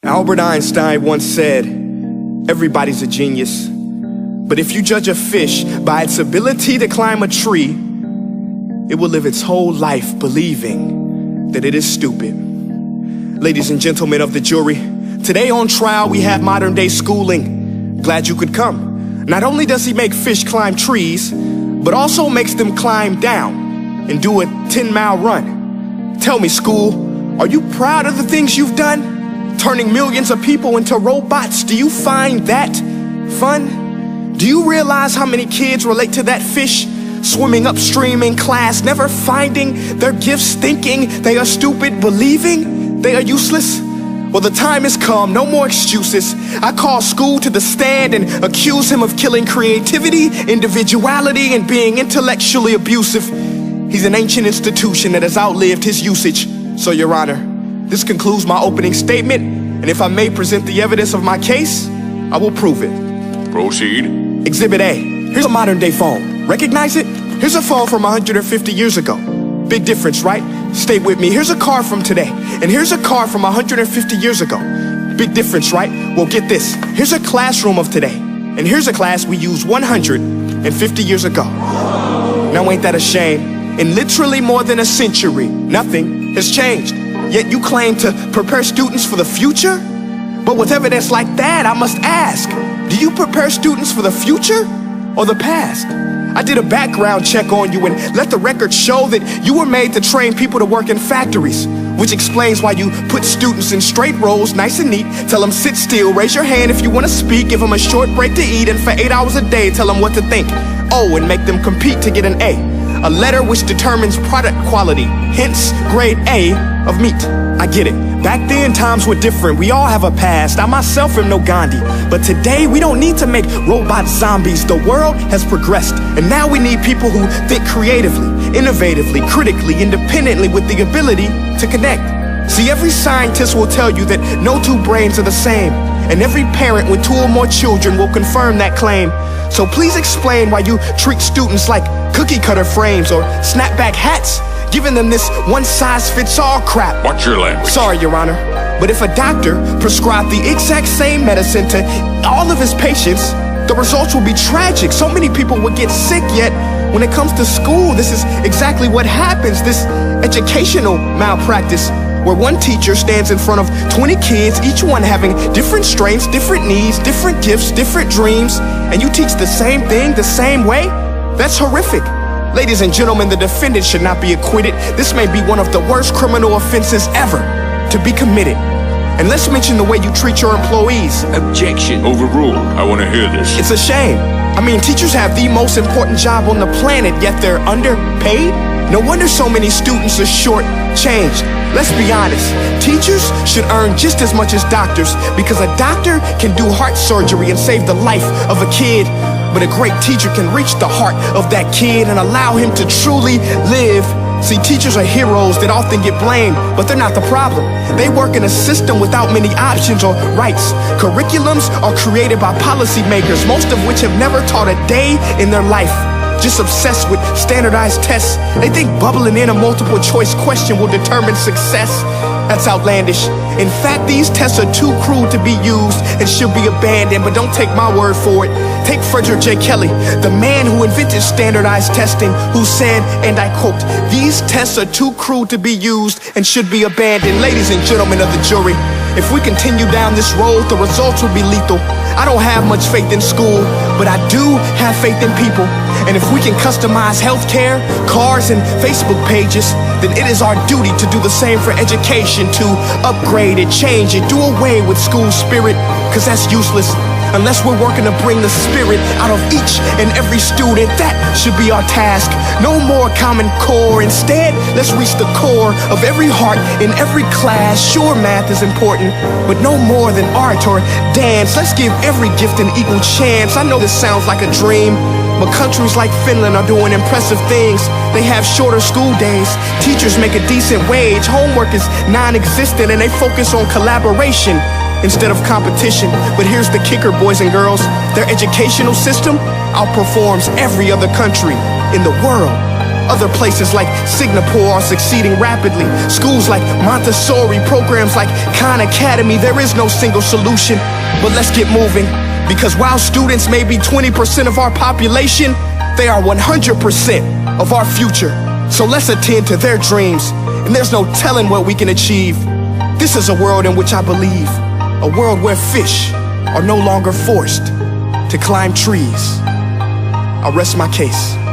Albert Einstein once said, everybody's a genius, but if you judge a fish by its ability to climb a tree, it will live its whole life believing that it is stupid. Ladies and gentlemen of the jury, today on trial we have modern day schooling. Glad you could come. Not only does he make fish climb trees, but also makes them climb down and do a 10-mile run. Tell me, school, are you proud of the things you've done? Turning millions of people into robots, do you find that fun? Do you realize how many kids relate to that fish? Swimming upstream in class, never finding their gifts, thinking they are stupid, believing they are useless? Well, the time has come, no more excuses. I call school to the stand and accuse him of killing creativity, individuality, and being intellectually abusive. He's an ancient institution that has outlived his usage. So, Your Honor, this concludes my opening statement, and if I may present the evidence of my case, I will prove it. Proceed. Exhibit A. Here's a modern day phone. Recognize it? Here's a phone from 150 years ago. Big difference, right? Stay with me. Here's a car from today, and here's a car from 150 years ago. Big difference, right? Well, get this. Here's a classroom of today, and here's a class we used 150 years ago. Now ain't that a shame? In literally more than a century, nothing has changed. Yet you claim to prepare students for the future? But with evidence like that, I must ask, do you prepare students for the future or the past? I did a background check on you and let the record show that you were made to train people to work in factories, which explains why you put students in straight rows, nice and neat, tell them sit still, raise your hand if you want to speak, give them a short break to eat, and for 8 hours a day, tell them what to think. Oh, and make them compete to get an A letter which determines product quality, hence grade A of meat. I get it. Back then, times were different. We all have a past. I myself am no Gandhi. But today, we don't need to make robot zombies. The world has progressed, and now we need people who think creatively, innovatively, critically, independently, with the ability to connect. See, every scientist will tell you that no two brains are the same, and every parent with 2 or more children will confirm that claim. So please explain why you treat students like cookie cutter frames or snapback hats, giving them this one-size-fits-all crap. Watch your language. Sorry, Your Honor, but if a doctor prescribed the exact same medicine to all of his patients, the results will be tragic. So many people would get sick, yet when it comes to school, this is exactly what happens. This educational malpractice, where one teacher stands in front of 20 kids, each one having different strengths, different needs, different gifts, different dreams, and you teach the same thing the same way? That's horrific. Ladies and gentlemen, the defendant should not be acquitted. This may be one of the worst criminal offenses ever to be committed. And let's mention the way you treat your employees. Objection. Overruled. I want to hear this. It's a shame. I mean, teachers have the most important job on the planet, yet they're underpaid? No wonder so many students are short-changed. Let's be honest, teachers should earn just as much as doctors, because a doctor can do heart surgery and save the life of a kid, but a great teacher can reach the heart of that kid and allow him to truly live. See, teachers are heroes that often get blamed, but they're not the problem. They work in a system without many options or rights. Curriculums are created by policymakers, most of which have never taught a day in their life. Just obsessed with standardized tests. They think bubbling in a multiple choice question will determine success. That's outlandish. In fact, these tests are too cruel to be used and should be abandoned, but don't take my word for it. Take Frederick J. Kelly, the man who invented standardized testing, who said, and I quote, "These tests are too cruel to be used and should be abandoned." Ladies and gentlemen of the jury, if we continue down this road, the results will be lethal. I don't have much faith in school, but I do have faith in people. And if we can customize healthcare, cars, and Facebook pages, then it is our duty to do the same for education, to upgrade it, change it, do away with school spirit, because that's useless. Unless we're working to bring the spirit out of each and every student, that should be our task. No more Common Core. Instead, let's reach the core of every heart in every class. Sure, math is important, but no more than art or dance. Let's give every gift an equal chance. I know this sounds like a dream, but countries like Finland are doing impressive things. They have shorter school days, teachers make a decent wage, homework is non-existent, and they focus on collaboration instead of competition. But here's the kicker, boys and girls. Their educational system outperforms every other country in the world. Other places like Singapore are succeeding rapidly. Schools like Montessori, programs like Khan Academy. There is no single solution, but let's get moving. Because while students may be 20% of our population, they are 100% of our future. So let's attend to their dreams, and there's no telling what we can achieve. This is a world in which I believe, a world where fish are no longer forced to climb trees. I'll rest my case.